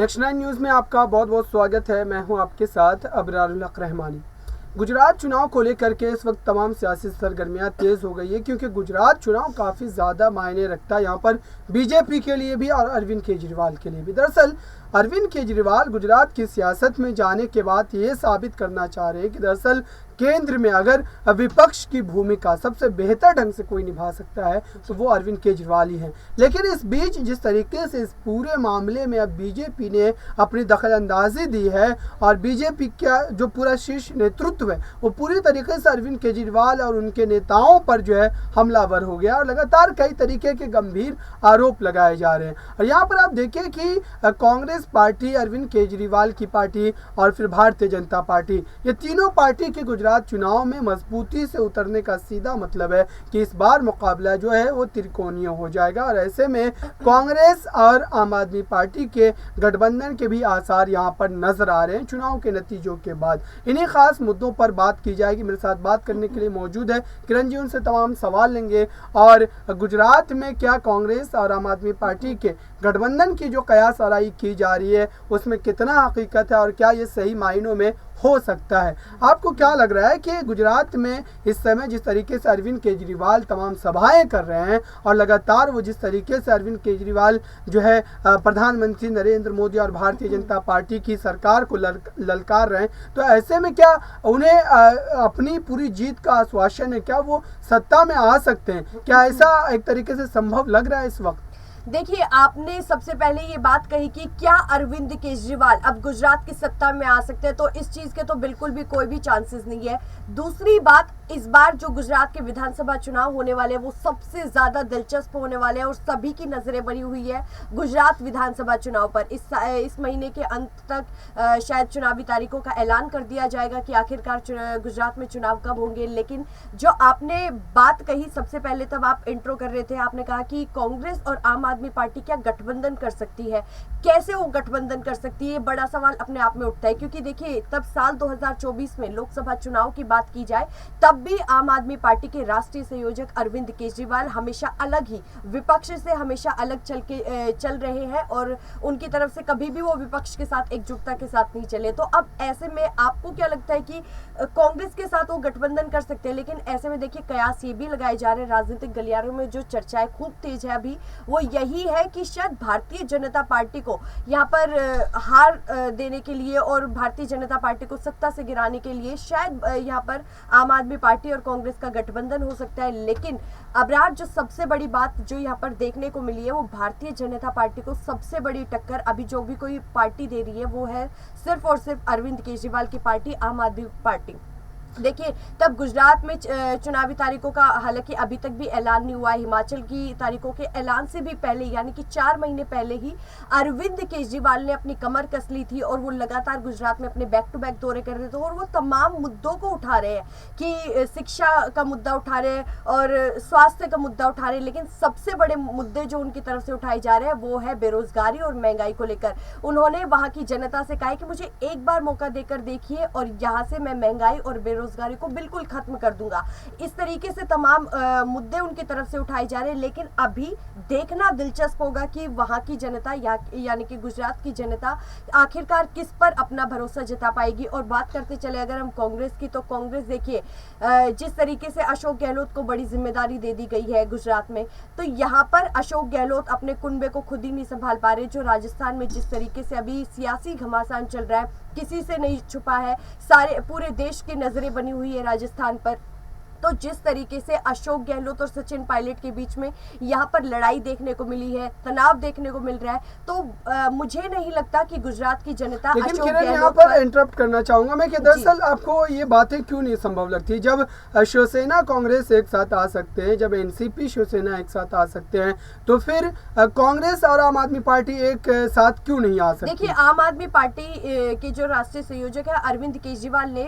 Next 9 news में आपका बहुत बहुत स्वागत है। मैं हूं आपके साथ अबरारुल हक रहमानी। गुजरात चुनाव को लेकर के इस वक्त तमाम सियासी सरगर्मियां तेज़ हो गई है, क्योंकि गुजरात चुनाव काफ़ी ज़्यादा मायने रखता है यहाँ पर बीजेपी के लिए भी और अरविंद केजरीवाल के लिए भी। दरअसल अरविंद केजरीवाल गुजरात की सियासत में जाने के बाद ये साबित करना चाह रहे हैं कि दरअसल केंद्र में अगर विपक्ष की भूमिका सबसे बेहतर ढंग से कोई निभा सकता है तो वो अरविंद केजरीवाल ही हैं। लेकिन इस बीच जिस तरीके से इस पूरे मामले में अब बीजेपी ने अपनी दखलंदाजी दी है और बीजेपी का जो पूरा शीर्ष नेतृत्व है वो पूरी तरीके से अरविंद केजरीवाल और उनके नेताओं पर जो है हमलावर हो गया और लगातार कई तरीके के गंभीर आरोप लगाए जा रहे हैं। और यहाँ पर आप देखिए कि कांग्रेस पार्टी, अरविंद केजरीवाल की पार्टी और फिर भारतीय जनता पार्टी, ये तीनों पार्टी के गुजरात चुनाव में मजबूती से उतरने का सीधा मतलब है कि इस बार मुकाबला जो है वो त्रिकोणीय हो जाएगा। और ऐसे में कांग्रेस और आम आदमी पार्टी के गठबंधन के भी आसार यहाँ पर नजर आ रहे हैं चुनाव के नतीजों के बाद। इन्हीं खास मुद्दों पर बात की जाएगी। मेरे साथ बात करने के लिए मौजूद है किरण जी, उनसे तमाम सवाल लेंगे और गुजरात में क्या कांग्रेस और आम आदमी पार्टी के गठबंधन की जो कयास आराई की जा रही है उसमें कितना हकीकत है और क्या ये सही मायनों में हो सकता है। आपको क्या लग रहा है कि गुजरात में इस समय जिस तरीके से अरविंद केजरीवाल तमाम सभाएं कर रहे हैं और लगातार वो जिस तरीके से अरविंद केजरीवाल जो है प्रधानमंत्री नरेंद्र मोदी और भारतीय जनता पार्टी की सरकार को ललकार रहे हैं, तो ऐसे में क्या उन्हें अपनी पूरी जीत का आश्वासन है, क्या वो सत्ता में आ सकते हैं? क्या ऐसा एक तरीके से संभव लग रहा है इस वक्त? देखिए, आपने सबसे पहले ये बात कही कि क्या अरविंद केजरीवाल अब गुजरात की सत्ता में आ सकते हैं, तो इस चीज के तो बिल्कुल भी कोई भी चांसेस नहीं है। दूसरी बात, इस बार जो गुजरात के विधानसभा चुनाव होने वाले हैं वो सबसे ज्यादा दिलचस्प होने वाले हैं और सभी की नजरें बनी हुई है गुजरात विधानसभा चुनाव पर। इस महीने के अंत तक शायद चुनावी तारीखों का ऐलान कर दिया जाएगा कि आखिरकार गुजरात में चुनाव कब होंगे। लेकिन जो आपने बात कही सबसे पहले, तब आप इंट्रो कर रहे थे, आपने कहा कि कांग्रेस और आम आदमी पार्टी क्या गठबंधन कर सकती है, कैसे वो गठबंधन कर सकती है, ये बड़ा सवाल अपने आप में उठता है। क्योंकि देखिए, तब साल 2024 में लोकसभा चुनाव की बात की जाए तब भी आम आदमी पार्टी के राष्ट्रीय संयोजक अरविंद केजरीवाल हमेशा अलग ही, विपक्ष से हमेशा अलग चल रहे हैं और उनकी तरफ से कभी भी वो विपक्ष के साथ एकजुटता के साथ नहीं चले। तो अब ऐसे में आपको क्या लगता है कि कांग्रेस के साथ वो गठबंधन कर सकते हैं? लेकिन ऐसे में देखिए, कयास ये भी लगाए जा रहे हैं राजनीतिक गलियारों में, जो चर्चाएं खूब तेज है अभी, वो यही है कि शायद भारतीय जनता पार्टी को यहाँ पर हार देने के लिए और भारतीय जनता पार्टी को सत्ता से गिराने के लिए शायद यहाँ पर आम आदमी पार्टी और कांग्रेस का गठबंधन हो सकता है। लेकिन अबरार, जो सबसे बड़ी बात जो यहाँ पर देखने को मिली है वो भारतीय जनता पार्टी को सबसे बड़ी टक्कर अभी जो भी कोई पार्टी दे रही है वो है सिर्फ और सिर्फ अरविंद केजरीवाल की पार्टी, आम आदमी पार्टी। देखिए, तब गुजरात में चुनावी तारीखों का हालांकि अभी तक भी ऐलान नहीं हुआ है। हिमाचल की तारीखों के ऐलान से भी पहले, यानी कि 4 महीने पहले ही अरविंद केजरीवाल ने अपनी कमर कस ली थी और वो लगातार गुजरात में अपने बैक टू बैक दौरे कर रहे थे और वो तमाम मुद्दों को उठा रहे हैं कि शिक्षा का मुद्दा उठा रहे हैं और स्वास्थ्य का मुद्दा उठा रहे हैं। लेकिन सबसे बड़े मुद्दे जो उनकी तरफ से उठाए जा रहे हैं वो है बेरोजगारी और महंगाई को लेकर। उन्होंने वहां की जनता से कहा है कि मुझे एक बार मौका देकर देखिए और यहाँ से मैं महंगाई और बेरोजगारी को बिल्कुल खत्म कर दूंगा। इस तरीके से तमाम मुद्दे उनकी तरफ से उठाए जा रहे हैं। लेकिन अभी देखना दिलचस्प होगा कि वहां की जनता यानी कि गुजरात की जनता आखिरकार किस पर अपना भरोसा जता पाएगी। और बात करते चले अगर हम कांग्रेस की, तो कांग्रेस देखिए, जिस तरीके से अशोक गहलोत को बड़ी जिम्मेदारी दे दी गई है गुजरात में, तो यहाँ पर अशोक गहलोत अपने कुनबे को खुद ही नहीं संभाल पा रहे। जो राजस्थान में जिस तरीके से अभी सियासी घमासान चल रहा है, किसी से नहीं छुपा है, पूरे देश की नजरें बनी हुई है राजस्थान पर। तो जिस तरीके से अशोक गहलोत और सचिन पायलट के बीच में यहाँ पर लड़ाई देखने को मिली है, तनाव देखने को मिल रहा है, तो मुझे नहीं लगता कि गुजरात की जनता लेकिन किरण, यहाँ पर इंटरप्ट करना चाहूंगा मैं कि दरअसल आपको ये बातें क्यों नहीं संभव लगती? जब शिवसेना कांग्रेस एक साथ आ सकते हैं, जब एनसीपी शिवसेना एक साथ आ सकते हैं, तो फिर कांग्रेस और आम आदमी पार्टी एक साथ क्यों नहीं आ सकती? देखिए, आम आदमी पार्टी के जो राष्ट्रीय संयोजक है अरविंद केजरीवाल ने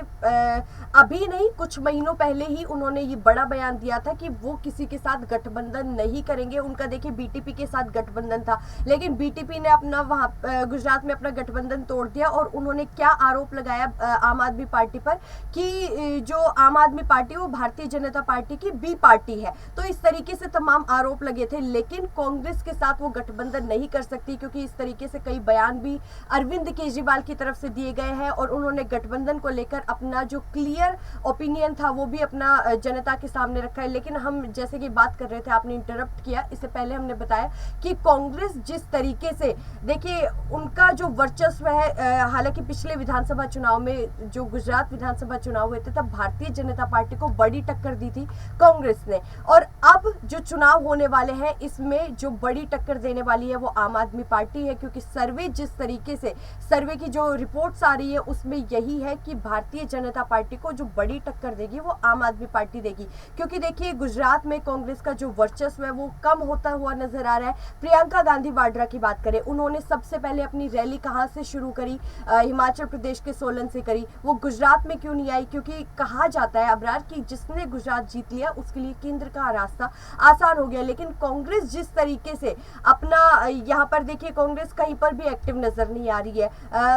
अभी नहीं, कुछ महीनों पहले ही उन्होंने ये बड़ा बयान दिया था कि वो किसी के साथ गठबंधन नहीं करेंगे। उनका देखिए बीटीपी के साथ गठबंधन था, लेकिन बीटीपी ने अपना वहां गुजरात में अपना गठबंधन तोड़ दिया और उन्होंने क्या आरोप लगाया आम आदमी पार्टी पर कि जो आम आदमी पार्टी वो भारतीय जनता पार्टी की बी पार्टी है। तो इस तरीके से तमाम आरोप लगे थे, लेकिन कांग्रेस के साथ वो गठबंधन नहीं कर सकती क्योंकि इस तरीके से कई बयान भी अरविंद केजरीवाल की तरफ से दिए गए हैं और उन्होंने गठबंधन को लेकर अपना जो क्लियर ओपिनियन था वो भी अपना जनता के सामने रखा है। लेकिन हम जैसे कि बात कर रहे थे, आपने इंटरप्ट किया, इससे पहले हमने बताया कि कांग्रेस जिस तरीके से देखिए उनका जो वर्चस्व है, हालांकि पिछले विधानसभा चुनाव में जो गुजरात विधानसभा चुनाव हुए थे तब भारतीय जनता पार्टी को बड़ी टक्कर दी थी कांग्रेस ने, और अब जो चुनाव होने वाले हैं इसमें जो बड़ी टक्कर देने वाली है वो आम आदमी पार्टी है, क्योंकि सर्वे जिस तरीके से सर्वे की जो रिपोर्ट्स आ रही है उसमें यही है कि भारतीय जनता पार्टी को जो बड़ी टक्कर देगी वो आम आदमी पार्टी देगी। क्योंकि देखिए गुजरात में कांग्रेस का जो वर्चस्व है वो कम होता हुआ नजर आ रहा है। प्रियंका गांधी वाड्रा की बात करें, उन्होंने सबसे पहले अपनी रैली कहां से शुरू करी, हिमाचल प्रदेश के सोलन से करी, वो गुजरात में क्यों नहीं आई? क्योंकि कहा जाता है अबरार कि जिसने गुजरात जीत लिया उसके लिए केंद्र का रास्ता आसान हो गया। लेकिन कांग्रेस जिस तरीके से अपना यहाँ पर देखिए कांग्रेस कहीं पर भी एक्टिव नजर नहीं आ रही है,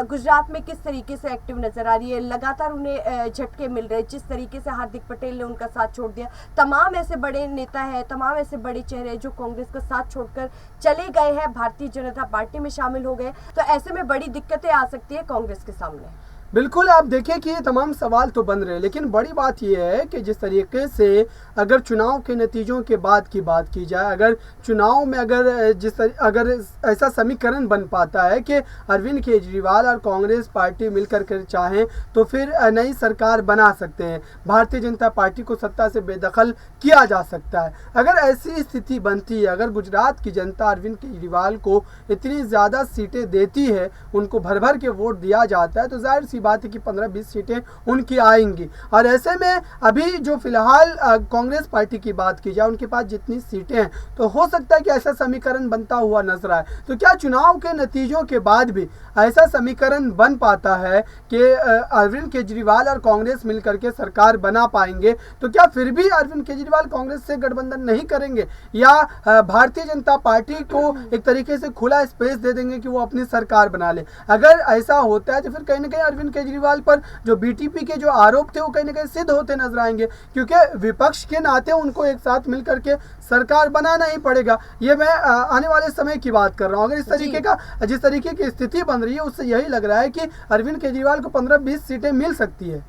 गुजरात में किस तरीके से एक्टिव नजर आ रही है, लगातार उन्हें झटके मिल रहे, जिस तरीके से हार्दिक पटेल ने उनका साथ छोड़ दिया, तमाम ऐसे बड़े नेता है, तमाम ऐसे बड़े चेहरे जो कांग्रेस का साथ छोड़कर चले गए हैं, भारतीय जनता पार्टी में शामिल हो गए, तो ऐसे में बड़ी दिक्कतें आ सकती है कांग्रेस के सामने। बिल्कुल, आप देखिए कि ये तमाम सवाल तो बन रहे हैं, लेकिन बड़ी बात यह है कि जिस तरीके से अगर चुनाव के नतीजों के बाद की बात की जाए, अगर चुनाव में अगर ऐसा समीकरण बन पाता है कि अरविंद केजरीवाल और कांग्रेस पार्टी मिलकर कर चाहें तो फिर नई सरकार बना सकते हैं, भारतीय जनता पार्टी को सत्ता से बेदखल किया जा सकता है। अगर ऐसी स्थिति बनती है, अगर गुजरात की जनता अरविंद केजरीवाल को इतनी ज़्यादा सीटें देती है, उनको भर भर के वोट दिया जाता है, तो जाहिर सी बात है कि 15-20 सीटें उनकी आएंगी। और ऐसे में अभी जो फिलहाल कांग्रेस पार्टी की बात की जाए, उनके पास जितनी सीटें हैं तो हो सकता है कि ऐसा समीकरण बनता हुआ नजर आए। तो क्या चुनाव के नतीजों के बाद भी ऐसा समीकरण बन पाता है कि अरविंद केजरीवाल और कांग्रेस मिलकर के सरकार बना पाएंगे? तो क्या फिर भी अरविंद केजरीवाल कांग्रेस से गठबंधन नहीं करेंगे, या भारतीय जनता पार्टी को एक तरीके से खुला स्पेस दे देंगे कि वो अपनी सरकार बना ले? अगर ऐसा होता है तो फिर कहीं ना कहीं अरविंद केजरीवाल पर जो बीटीपी के जो आरोप थे वो कहीं ना कहीं सिद्ध होते नजर आएंगे, क्योंकि विपक्ष के नाते उनको एक साथ मिलकर के सरकार बनाना ही पड़ेगा। ये मैं आने वाले समय की बात कर रहा हूँ। अगर जिस तरीके की स्थिति बन रही है उससे यही लग रहा है कि अरविंद केजरीवाल को 15-20 सीटें मिल सकती है।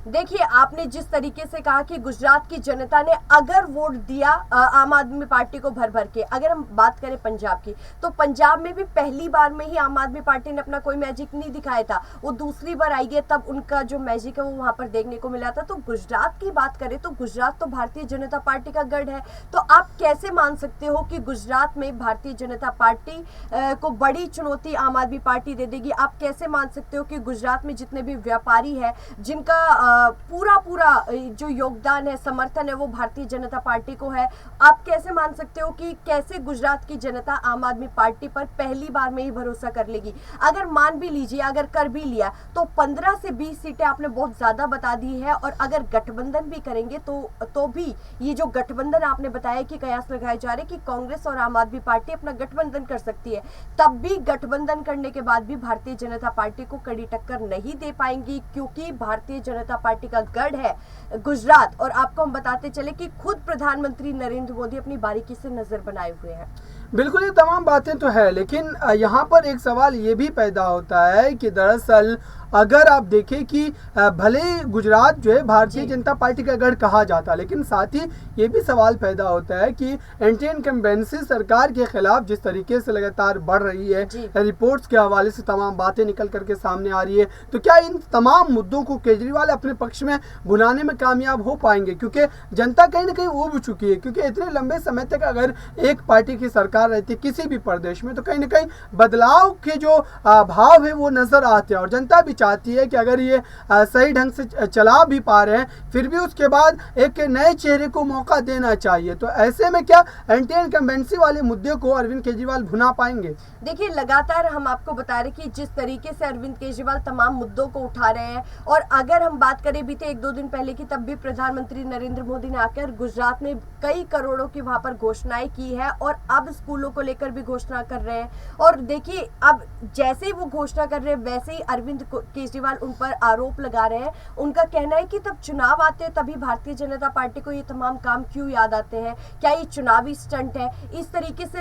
देखिए आपने जिस तरीके से कहा कि गुजरात की जनता ने अगर वोट दिया आम आदमी पार्टी को भर भर के, अगर हम बात करें पंजाब की, तो पंजाब में भी पहली बार में ही आम आदमी पार्टी ने अपना कोई मैजिक नहीं दिखाया था, वो दूसरी बार आई है तब उनका जो मैजिक है वो वहां पर देखने को मिला था। तो गुजरात की बात करें तो गुजरात तो भारतीय जनता पार्टी का गढ़ है, तो आप कैसे मान सकते हो कि गुजरात में भारतीय जनता पार्टी को बड़ी चुनौती आम आदमी पार्टी दे देगी? आप कैसे मान सकते हो कि गुजरात में जितने भी व्यापारी है जिनका पूरा जो योगदान है, समर्थन है वो भारतीय जनता पार्टी को है, आप कैसे मान सकते हो कि कैसे गुजरात की जनता आम आदमी पार्टी पर पहली बार में ही भरोसा कर लेगी? अगर मान भी लीजिए, अगर कर भी लिया तो 15 से 20 सीटें आपने बहुत ज्यादा बता दी है, और अगर गठबंधन भी करेंगे तो भी ये जो गठबंधन आपने बताया कि कयास लगाए जा रहे कि कांग्रेस और आम आदमी पार्टी अपना गठबंधन कर सकती है, तब भी गठबंधन करने के बाद भी भारतीय जनता पार्टी को कड़ी टक्कर नहीं दे पाएंगी, क्योंकि भारतीय जनता पार्टी का गढ़ है गुजरात। और आपको हम बताते चले कि खुद प्रधानमंत्री नरेंद्र मोदी अपनी बारीकी से नजर बनाए हुए हैं। बिल्कुल, ये तमाम बातें तो है, लेकिन यहाँ पर एक सवाल ये भी पैदा होता है कि दरअसल अगर आप देखें कि भले ही गुजरात जो है भारतीय जनता पार्टी का गढ़ कहा जाता है, लेकिन साथ ही ये भी सवाल पैदा होता है कि एंटी इनकम्बेंसी सरकार के खिलाफ जिस तरीके से लगातार बढ़ रही है, रिपोर्ट्स के हवाले से तमाम बातें निकल करके सामने आ रही है, तो क्या इन तमाम मुद्दों को केजरीवाल अपने पक्ष में भुनाने में कामयाब हो पाएंगे? क्योंकि जनता कहीं ना कहीं ऊब चुकी है, क्योंकि इतने लंबे समय तक अगर एक पार्टी की सरकार रहती है किसी भी प्रदेश में तो कहीं ना कहीं बदलाव के जो भाव है वो नजर आते हैं, और जनता भी चाहती है कि अगर ये सही ढंग से चला भी पा रहे हैं, फिर भी उसके बाद एक नए चेहरे को मौका देना चाहिए। तो ऐसे में क्या एंटी इनकम्बेंसी वाले मुद्दे को अरविंद केजरीवाल भुना पाएंगे? देखिए, लगातार हम आपको बता रहे कि जिस तरीके से अरविंद केजरीवाल तमाम मुद्दों को उठा रहे हैं, और अगर हम बात करें बीते 1-2 दिन पहले की, तब भी प्रधानमंत्री नरेंद्र मोदी ने आकर गुजरात में कई करोड़ों की वहां पर घोषणाएं की है, और अब स्कूलों को लेकर भी घोषणा कर रहे हैं। और देखिए, अब जैसे ही वो घोषणा कर रहे हैं वैसे ही अरविंद केजरीवाल उन पर आरोप लगा रहे हैं। उनका कहना है कि तब चुनाव आते हैं तभी भारतीय जनता पार्टी को ये तमाम काम क्यों याद आते हैं, क्या ये चुनावी स्टंट है? इस तरीके से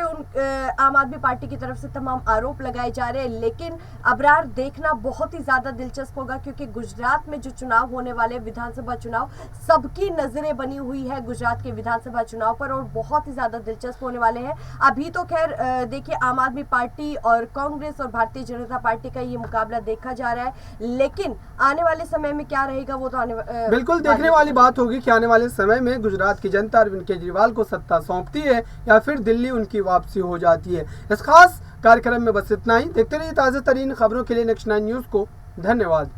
आम आदमी पार्टी की तरफ से तमाम आरोप लगाए जा रहे हैं। लेकिन अबरार, देखना बहुत ही ज्यादा दिलचस्प होगा, क्योंकि गुजरात में जो चुनाव होने वाले विधानसभा चुनाव, सबकी नजरें बनी हुई है गुजरात के विधानसभा चुनाव पर, और बहुत ही ज्यादा दिलचस्प होने वाले हैं। अभी तो खैर देखिए, आम आदमी पार्टी और कांग्रेस और भारतीय जनता पार्टी का ये मुकाबला देखा जा रहा है, लेकिन आने वाले समय में क्या रहेगा वो तो बिल्कुल देखने वाली बात होगी कि आने वाले समय में गुजरात की जनता अरविंद केजरीवाल को सत्ता सौंपती है या फिर दिल्ली उनकी वापसी हो जाती है। इस खास कार्यक्रम में बस इतना ही। देखते रहिए ताज़ा तरीन खबरों के लिए नेक्स्ट 9 न्यूज़ को। धन्यवाद।